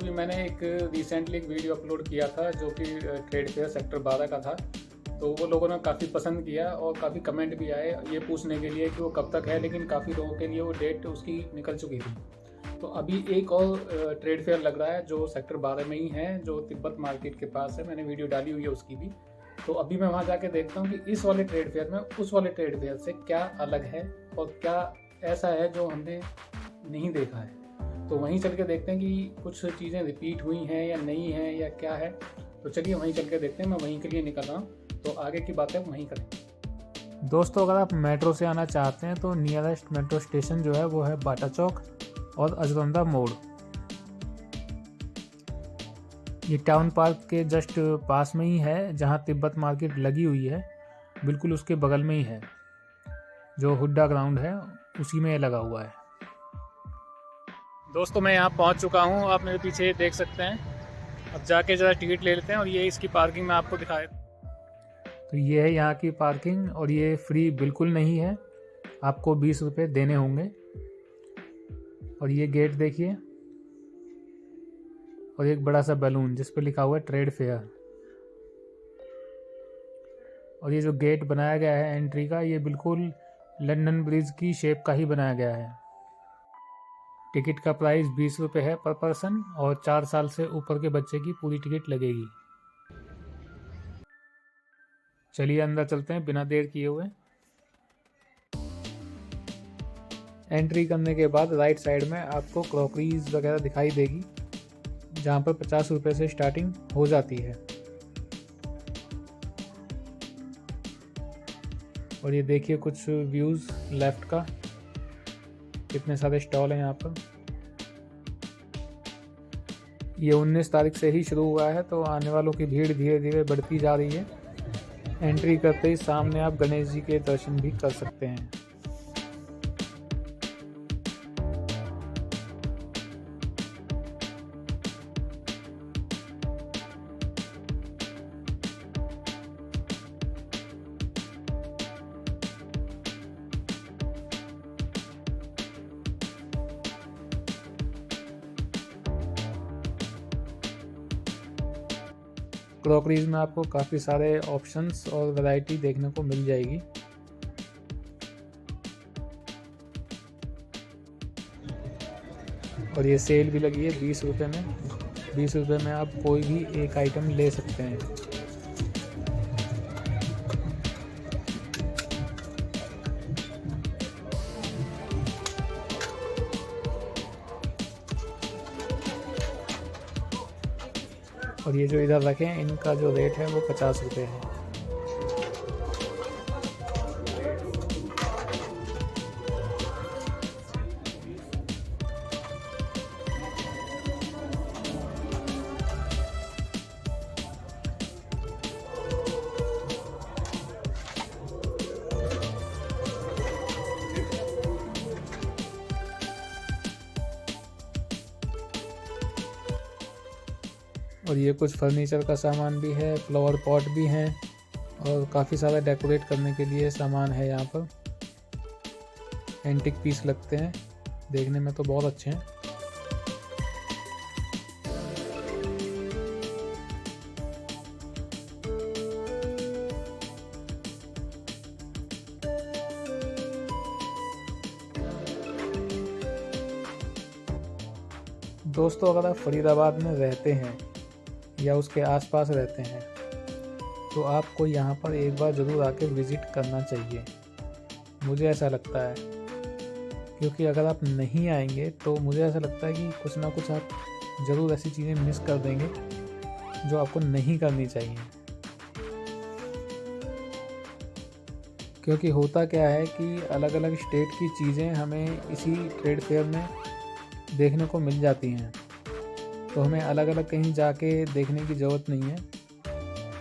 अभी मैंने एक रिसेंटली एक वीडियो अपलोड किया था जो कि ट्रेड फेयर सेक्टर 12 का था। तो वो लोगों ने काफ़ी पसंद किया और काफ़ी कमेंट भी आए ये पूछने के लिए कि वो कब तक है, लेकिन काफ़ी लोगों के लिए वो डेट उसकी निकल चुकी थी। तो अभी एक और ट्रेड फेयर लग रहा है जो सेक्टर 12 में ही है, जो तिब्बत मार्केट के पास है। मैंने वीडियो डाली हुई है उसकी भी। तो अभी मैं वहाँ जाके देखता हूँ कि इस वाले ट्रेड फेयर में उस वाले ट्रेड फेयर से क्या अलग है और क्या ऐसा है जो हमने नहीं देखा है। तो वहीं चल के देखते हैं कि कुछ चीज़ें रिपीट हुई हैं या नहीं हैं या क्या है। तो चलिए वहीं चल के देखते हैं। मैं वहीं के लिए निकल रहा हूँ, तो आगे की बातें वहीं करें। दोस्तों, अगर आप मेट्रो से आना चाहते हैं तो नियरेस्ट मेट्रो स्टेशन जो है वो है बाटा चौक और अजरंदा मोड़। ये टाउन पार्क के जस्ट पास में ही है, जहाँ तिब्बत मार्केट लगी हुई है बिल्कुल उसके बगल में ही है। जो हुड्डा ग्राउंड है उसी में लगा हुआ है। दोस्तों मैं यहाँ पहुँच चुका हूँ, आप मेरे पीछे देख सकते हैं। अब जाके ज़रा टिकट ले लेते हैं और ये इसकी पार्किंग में आपको दिखाए। तो ये है यहाँ की पार्किंग और ये फ्री बिल्कुल नहीं है, आपको 20 रुपये देने होंगे। और ये गेट देखिए, और एक बड़ा सा बैलून जिस पे लिखा हुआ है ट्रेड फेयर। और ये जो गेट बनाया गया है एंट्री का, ये बिल्कुल लंदन ब्रिज की शेप का ही बनाया गया है। टिकट का प्राइस 20 रुपये है पर पर्सन, और 4 साल से ऊपर के बच्चे की पूरी टिकट लगेगी। चलिए अंदर चलते हैं बिना देर किए हुए। एंट्री करने के बाद राइट साइड में आपको क्रॉकरीज वगैरह दिखाई देगी, जहाँ पर 50 रुपये से स्टार्टिंग हो जाती है। और ये देखिए कुछ व्यूज़ लेफ्ट का, कितने सारे स्टॉल हैं यहाँ पर। ये 19 तारीख से ही शुरू हुआ है, तो आने वालों की भीड़ धीरे धीरे बढ़ती जा रही है। एंट्री करते ही सामने आप गणेश जी के दर्शन भी कर सकते हैं। क्रॉकरीज में आपको काफ़ी सारे ऑप्शंस और वैरायटी देखने को मिल जाएगी। और ये सेल भी लगी है 20 रुपये में। 20 रुपये में आप कोई भी एक आइटम ले सकते हैं। और ये जो इधर रखे हैं इनका जो रेट है वो 50 रुपये है। और ये कुछ फर्नीचर का सामान भी है, फ्लावर पॉट भी हैं, और काफ़ी सारा डेकोरेट करने के लिए सामान है यहाँ पर। एंटिक पीस लगते हैं, देखने में तो बहुत अच्छे हैं। दोस्तों, अगर आप फरीदाबाद में रहते हैं या उसके आसपास रहते हैं तो आपको यहाँ पर एक बार ज़रूर आके विज़िट करना चाहिए, मुझे ऐसा लगता है। क्योंकि अगर आप नहीं आएंगे तो मुझे ऐसा लगता है कि कुछ ना कुछ आप ज़रूर ऐसी चीज़ें मिस कर देंगे जो आपको नहीं करनी चाहिए। क्योंकि होता क्या है कि अलग अलग स्टेट की चीज़ें हमें इसी ट्रेड फेयर में देखने को मिल जाती हैं, तो हमें अलग अलग कहीं जाके देखने की ज़रूरत नहीं है।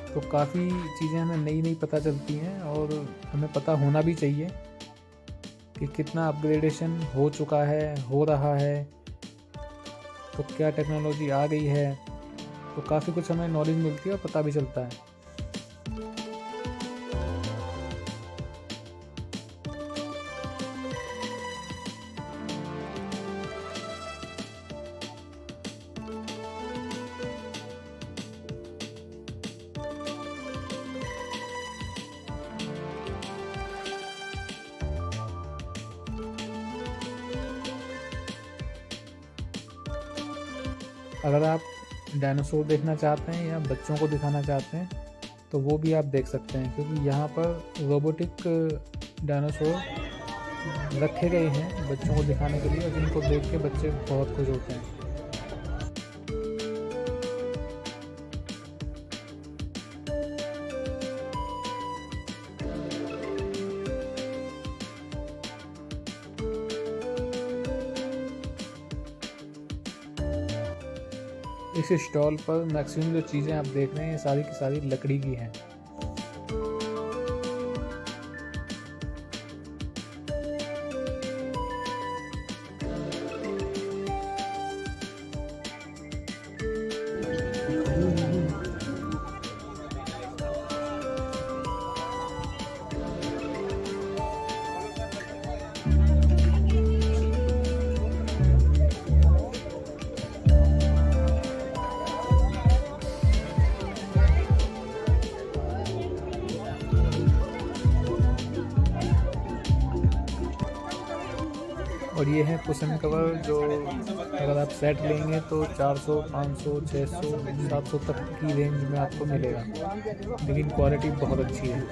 तो काफ़ी चीज़ें हमें नई नई पता चलती हैं, और हमें पता होना भी चाहिए कि कितना अपग्रेडेशन हो चुका है, हो रहा है, तो क्या टेक्नोलॉजी आ गई है। तो काफ़ी कुछ हमें नॉलेज मिलती है और पता भी चलता है। अगर आप डायनासोर देखना चाहते हैं या बच्चों को दिखाना चाहते हैं तो वो भी आप देख सकते हैं, क्योंकि यहाँ पर रोबोटिक डायनासोर रखे गए हैं बच्चों को दिखाने के लिए, और जिनको देख के बच्चे बहुत खुश होते हैं। इस स्टॉल पर मैक्सिमम जो चीज़ें आप देख रहे हैं ये सारी की सारी लकड़ी की हैं। और ये है कुशन कवर, जो अगर आप सेट लेंगे तो 400, 500, 600, 700 तक की रेंज में आपको मिलेगा, लेकिन क्वालिटी बहुत अच्छी है।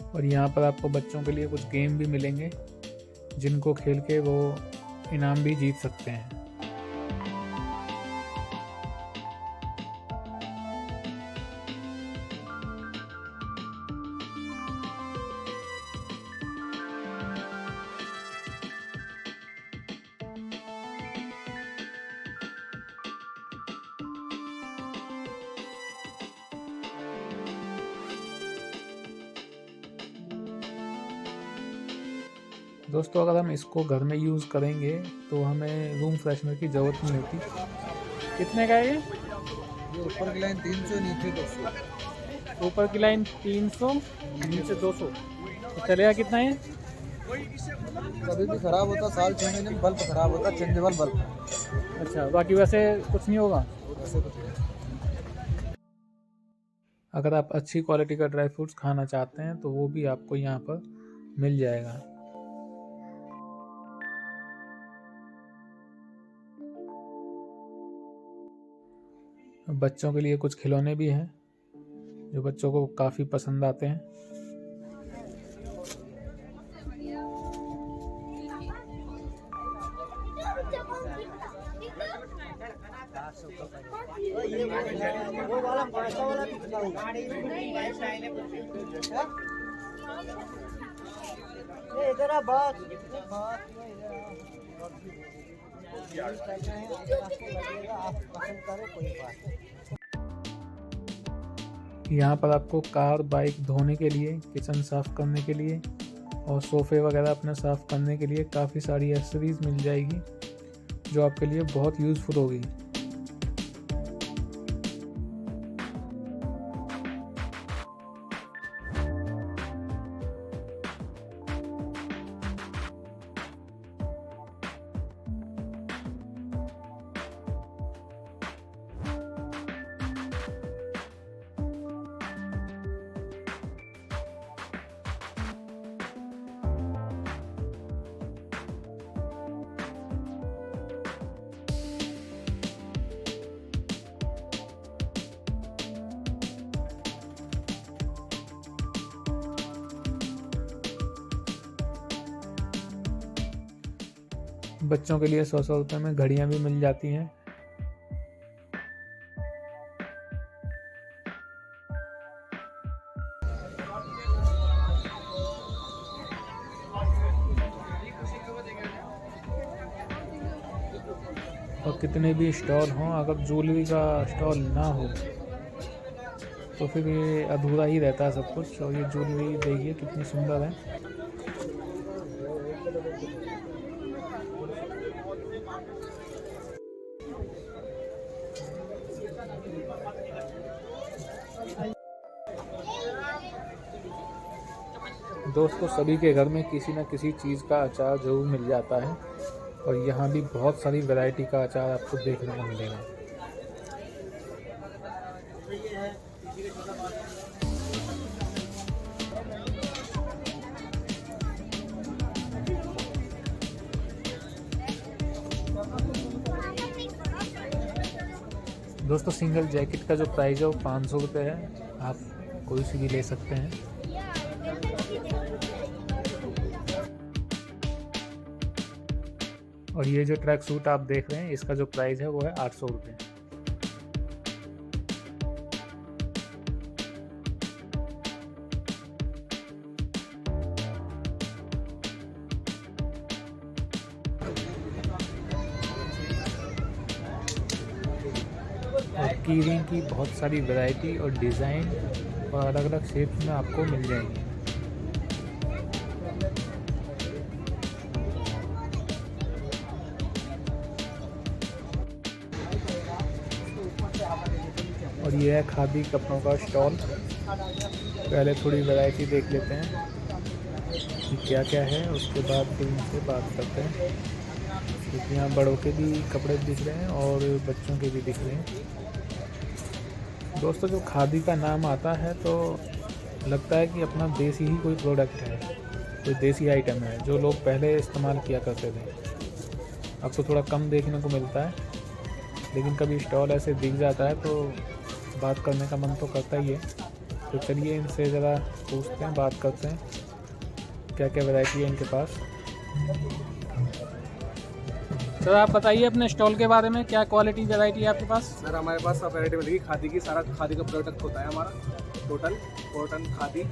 और यहाँ पर आपको बच्चों के लिए कुछ गेम भी मिलेंगे, जिनको खेल के वो इनाम भी जीत सकते हैं। दोस्तों, अगर हम इसको घर में यूज़ करेंगे तो हमें रूम फ्रेशनर की ज़रूरत नहीं होती। कितने का है ये? ऊपर की लाइन 300, नीचे 200। ऊपर की लाइन 300, नीचे 200। तो चलेगा कितना है? कभी भी ख़राब होता, साल 6 महीने में बल्ब ख़राब होता, चेंजेबल बल्ब। अच्छा, बाकी वैसे कुछ नहीं होगा? वैसे कुछ नहीं। अगर आप अच्छी क्वालिटी का ड्राई फ्रूट्स खाना चाहते हैं तो वो भी आपको यहाँ पर मिल जाएगा। बच्चों के लिए कुछ खिलौने भी हैं जो बच्चों को काफ़ी पसंद आते हैं। वो वाला 500 वाला इधर आ बात यहाँ पर आपको कार बाइक धोने के लिए, किचन साफ़ करने के लिए और सोफ़े वगैरह अपने साफ़ करने के लिए काफ़ी सारी एक्सेसरीज़ मिल जाएगी, जो आपके लिए बहुत यूज़फुल होगी। बच्चों के लिए 100-100 रुपये में घड़ियाँ भी मिल जाती हैं। और कितने भी स्टॉल हों, अगर ज्वेलरी का स्टॉल ना हो तो फिर ये अधूरा ही रहता है सब कुछ। और ये ज्वेलरी देखिए कितनी सुंदर है। दोस्तों सभी के घर में किसी न किसी चीज़ का अचार ज़रूर मिल जाता है और यहाँ भी बहुत सारी वैरायटी का अचार आपको देखने को मिलेगा। दोस्तों सिंगल जैकेट का जो प्राइस है वो 500 रुपये है, आप कोई सी भी ले सकते हैं। और ये जो ट्रैक सूट आप देख रहे हैं इसका जो प्राइस है वो है 800 रुपये। और की रिंग की बहुत सारी वैरायटी और डिज़ाइन और अलग अलग शेप्स में आपको मिल जाएंगी। और ये है खादी कपड़ों का स्टॉल। पहले थोड़ी वैरायटी देख लेते हैं कि क्या क्या है, उसके बाद फिर इनसे बात करते हैं। क्योंकि यहाँ बड़ों के भी कपड़े दिख रहे हैं और बच्चों के भी दिख रहे हैं। दोस्तों जो खादी का नाम आता है तो लगता है कि अपना देसी ही कोई प्रोडक्ट है, कोई देसी आइटम है जो लोग पहले इस्तेमाल किया करते थे। अब तो थोड़ा कम देखने को मिलता है, लेकिन कभी स्टॉल ऐसे दिख जाता है तो बात करने का मन तो करता ही है। तो चलिए इनसे ज़रा पूछते हैं, बात करते हैं क्या क्या वैरायटी है इनके पास। सर आप बताइए अपने स्टॉल के बारे में, क्या क्वालिटी वैरायटी है आपके पास? सर हमारे पास सब वैरायटी मिलेगी खादी की, सारा खादी का प्रोडक्ट होता है हमारा। टोटल कॉटन, खादी,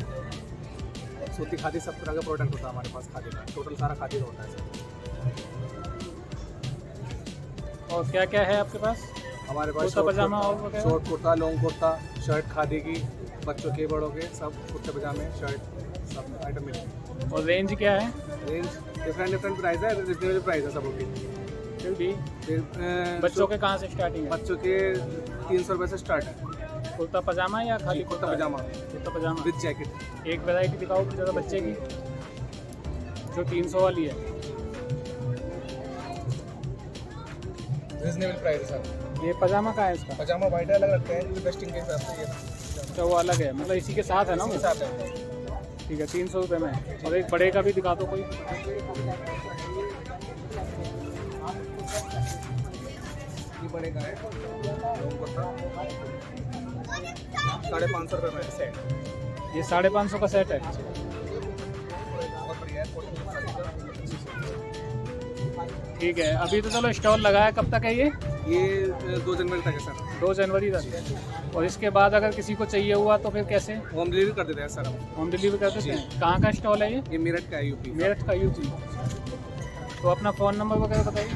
सूती खादी, सब तरह का प्रोडक्ट होता है हमारे पास खादी का। टोटल सारा खादी का होता है सर। और क्या क्या है आपके पास? हमारे पास कुर्ता पजामा और वगैरह? Short kurta, long kurta, shirt khadi की, बच्चों के बड़ों के सब कुर्ते पजामे, शर्ट सब आइटम मिलेंगे। और रेंज क्या है? रेंज डिफरेंट प्राइस है, रिजनेबल प्राइस है सबों की। फिर भी फिर बच्चों के कहाँ से स्टार्टिंग है? बच्चों के 300 रुपये से स्टार्ट है। कुर्ता पजामा या खाली कुर्ता पजामा कुर्ता पजामा विद जैकेट। एक वैरायटी दिखाओ ज़रा बच्चे की जो 300 वाली है। रिजनेबल प्राइस है सर। ये पजामा कहाँ है इसका? पजामा वाइट है, अलग रखते हैं वेस्टिंग के हिसाब से। ये अच्छा वो अलग है, मतलब इसी के साथ है ना वो? साथ है। ठीक है 300 रुपये में। और एक बड़े का भी दिखा दो कोई। ये पड़ेगा है 550 रुपये में सेट। ये 550 का सेट है। बहुत बढ़िया है। ठीक है, अभी तो चलो स्टॉल लगा है, कब तक है ये? ये 2 जनवरी तक है सर। 2 जनवरी तक। और इसके बाद अगर किसी को चाहिए हुआ तो फिर कैसे? होम डिलीवरी कर देते हैं सर हम। होम डिलीवरी कर देते हैं? कहाँ का स्टॉल है ये? ये मेरठ का है, यूपी। मेरठ का यूपी। तो अपना फ़ोन नंबर वगैरह बताइए।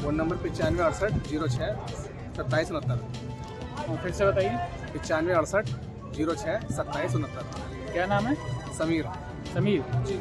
Phone number 9568 06 27 69। और फिर से बताइए। 9568 06 27 69। क्या नाम है? समीर। समीर जी।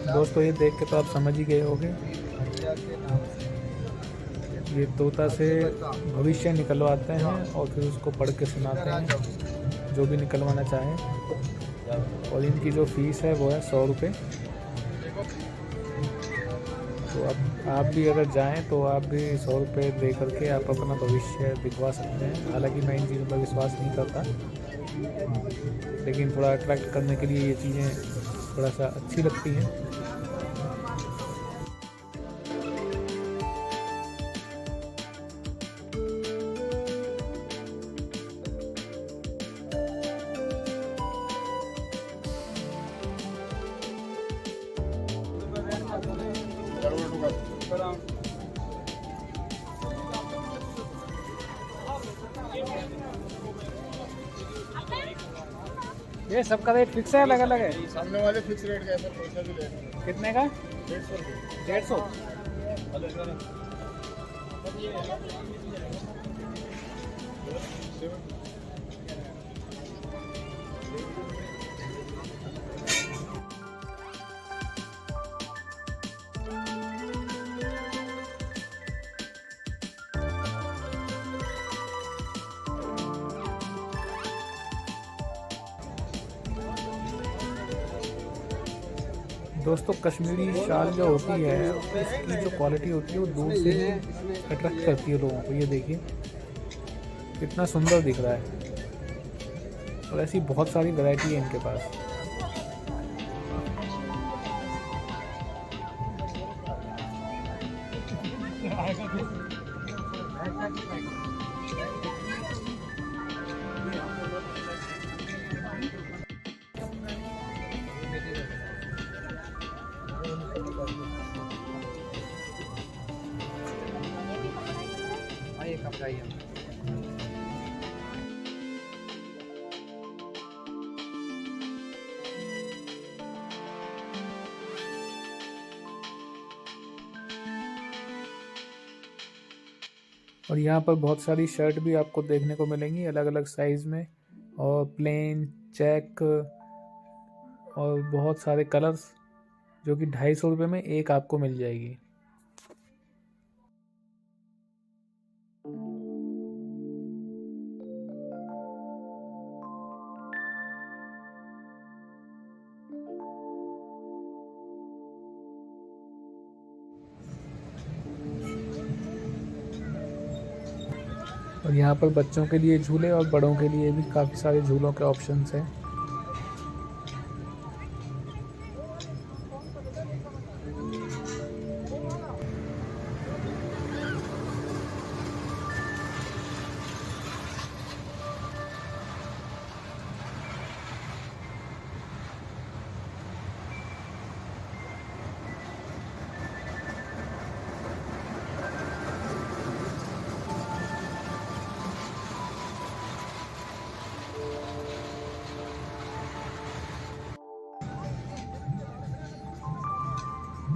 दोस्तों ये देख के तो आप समझ ही गए होंगे, ये तोता से भविष्य निकलवाते हैं और फिर उसको पढ़ के सुनाते हैं जो भी निकलवाना चाहें। और इनकी जो फीस है वो है 100 रुपये। तो अब आप भी अगर जाएं तो आप भी 100 रुपये दे करके आप अपना भविष्य दिखवा सकते हैं। हालांकि मैं इन चीज़ों पर विश्वास नहीं करता, लेकिन थोड़ा अट्रैक्ट करने के लिए ये चीज़ें थोड़ा सा अच्छी लगती हैं। ये सबका रेट फिक्स है, अलग अलग है? सामने वाले फिक्स रेट का है सर, पैसा भी लेना कितने का? 150 रुपये। 150। दोस्तों कश्मीरी शाल जो होती है उसकी जो क्वालिटी होती है वो दूर से ही अट्रैक्ट करती है लोगों को। ये देखिए कितना सुंदर दिख रहा है, और ऐसी बहुत सारी वैरायटी है इनके पास। ये कपड़ा ही है। और यहाँ पर बहुत सारी शर्ट भी आपको देखने को मिलेंगी अलग अलग साइज़ में, और प्लेन, चेक और बहुत सारे कलर्स, जो कि 250 रुपये में एक आपको मिल जाएगी। और यहाँ पर बच्चों के लिए झूले और बड़ों के लिए भी काफ़ी सारे झूलों के ऑप्शंस हैं।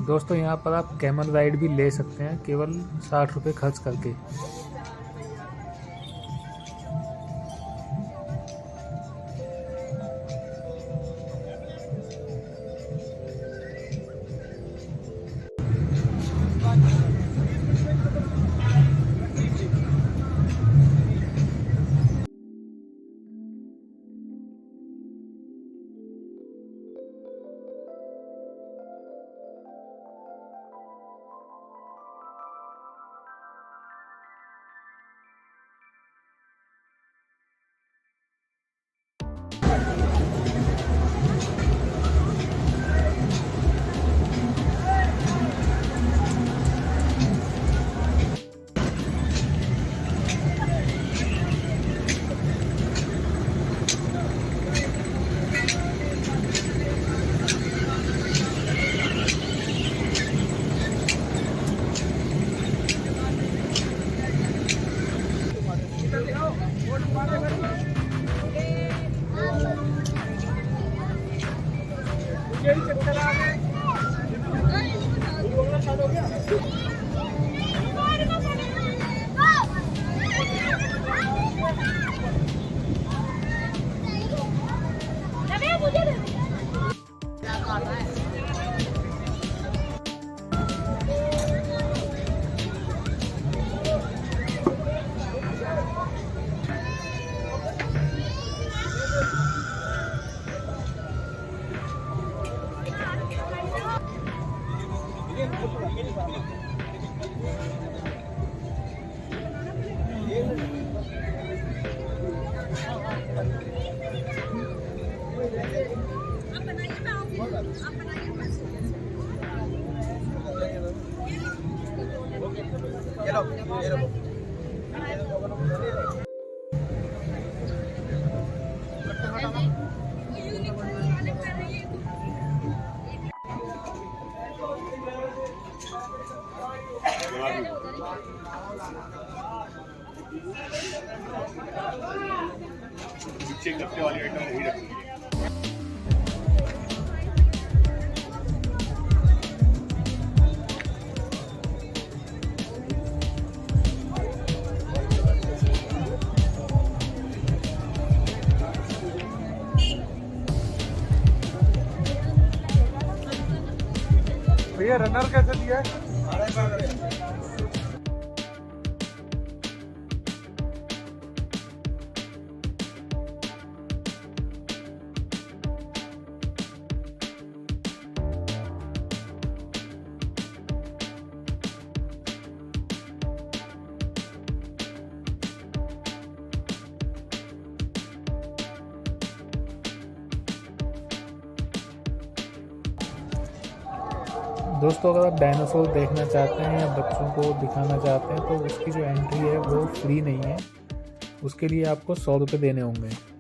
दोस्तों यहाँ पर आप कैमल राइड भी ले सकते हैं केवल 60 रुपये खर्च करके। नीचे कपड़े वाली आइटम नहीं रखी। भैया रनर कैसे दिया है? दोस्तों अगर आप डायनासोर देखना चाहते हैं या बच्चों को दिखाना चाहते हैं तो उसकी जो एंट्री है वो फ्री नहीं है, उसके लिए आपको 100 रुपये देने होंगे।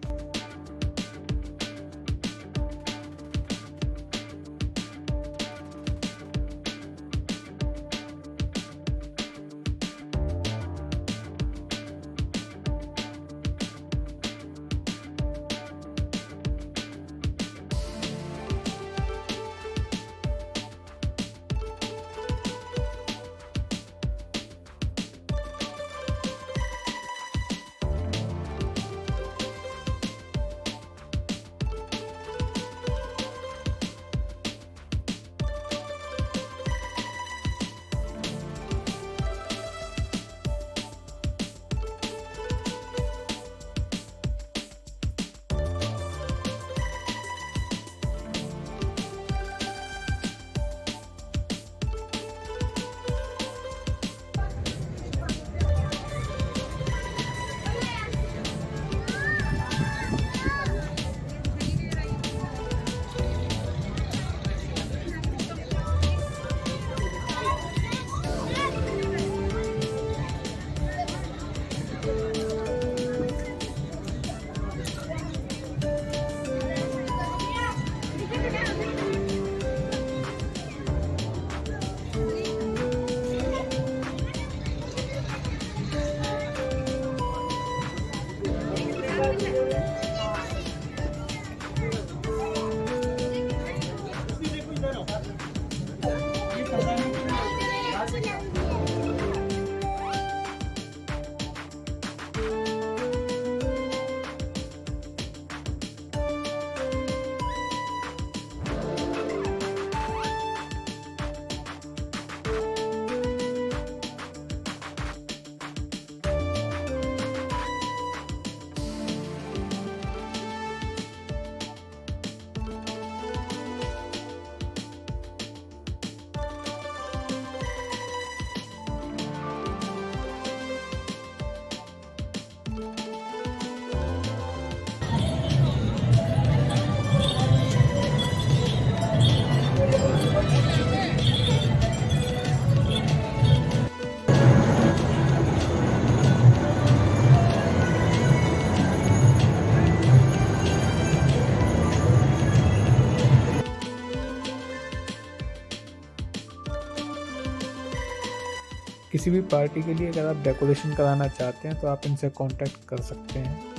किसी भी पार्टी के लिए अगर आप डेकोरेशन कराना चाहते हैं तो आप इनसे कांटेक्ट कर सकते हैं।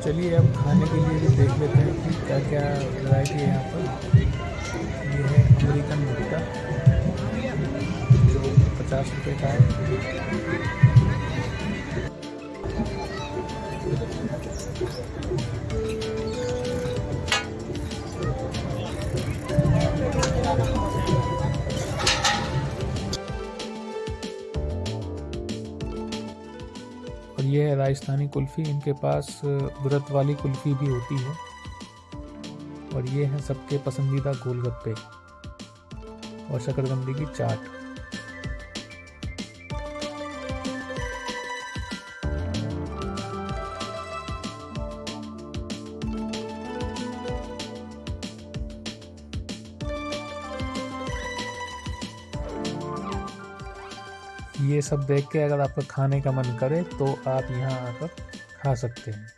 चलिए अब खाने के लिए भी देख लेते हैं कि क्या क्या वैरायटी है यहाँ पर। ये है अमेरिकन भुट्टा जो 50 रुपये का है। और ये है राजस्थानी कुल्फ़ी, इनके पास व्रत वाली कुल्फ़ी भी होती है। और ये है सबके पसंदीदा गोलगप्पे और शकरकंदी की चाट। ये सब देख के अगर आपका खाने का मन करे तो आप यहाँ आकर खा सकते हैं।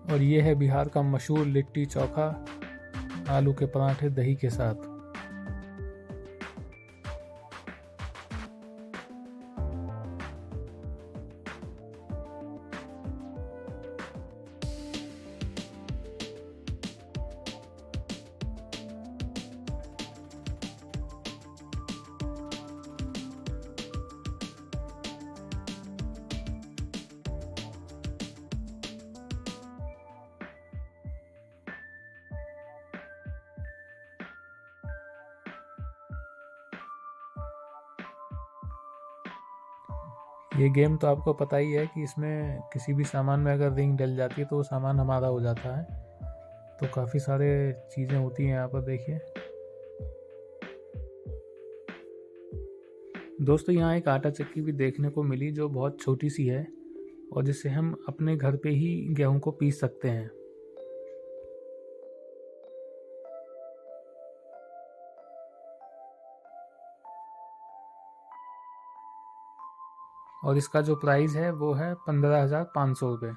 और ये है बिहार का मशहूर लिट्टी चोखा, आलू के पराठे दही के साथ। ये गेम तो आपको पता ही है कि इसमें किसी भी सामान में अगर रिंग डल जाती है तो वो सामान हमारा हो जाता है। तो काफ़ी सारे चीज़ें होती हैं यहाँ पर, देखिए दोस्तों। यहाँ एक आटा चक्की भी देखने को मिली जो बहुत छोटी सी है और जिससे हम अपने घर पे ही गेहूं को पीस सकते हैं। और इसका जो प्राइस है वो है 15,500 रुपये।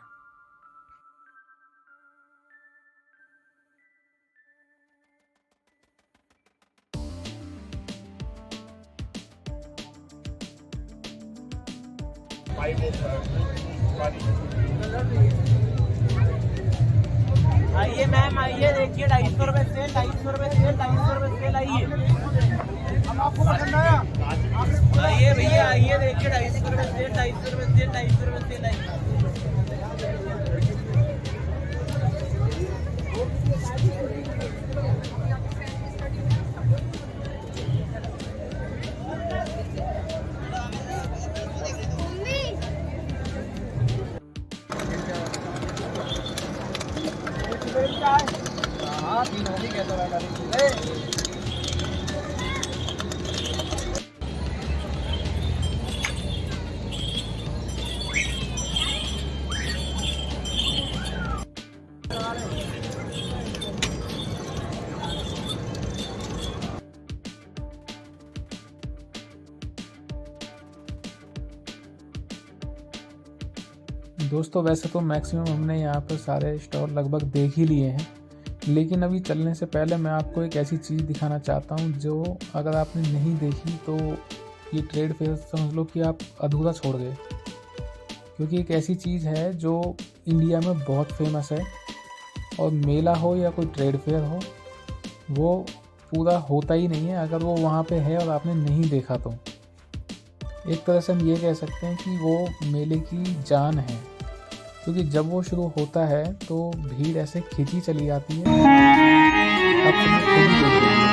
आइए मैम, आइए देखिए 250 रुपए सेल, 250 रुपए सेल, 250 रुपए सेल। आइए, हम आपको पसंद आया? आइए भैया, आइए देखिए 250 रुपए सेल, 250 रुपए सेल, 250 रुपए सेल। आइए हाँ, तीन होगी कहते हैं। दोस्तों वैसे तो मैक्सिमम हमने यहाँ पर सारे स्टॉल लगभग देख ही लिए हैं, लेकिन अभी चलने से पहले मैं आपको एक ऐसी चीज़ दिखाना चाहता हूँ जो अगर आपने नहीं देखी तो ये ट्रेड फेयर समझ लो कि आप अधूरा छोड़ गए। क्योंकि एक ऐसी चीज़ है जो इंडिया में बहुत फेमस है और मेला हो या कोई ट्रेड फेयर हो वो पूरा होता ही नहीं है अगर वो वहाँ पे है और आपने नहीं देखा तो। एक तरह से हम ये कह सकते हैं कि वो मेले की जान है, क्योंकि जब वो शुरू होता है तो भीड़ ऐसे खींची चली जाती है। अब तुम्हें खुद ही देख रही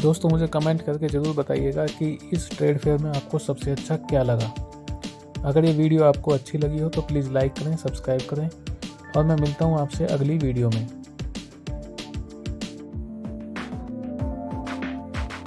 दोस्तों मुझे कमेंट करके ज़रूर बताइएगा कि इस ट्रेड फेयर में आपको सबसे अच्छा क्या लगा। अगर ये वीडियो आपको अच्छी लगी हो तो प्लीज़ लाइक करें, सब्सक्राइब करें और मैं मिलता हूँ आपसे अगली वीडियो में।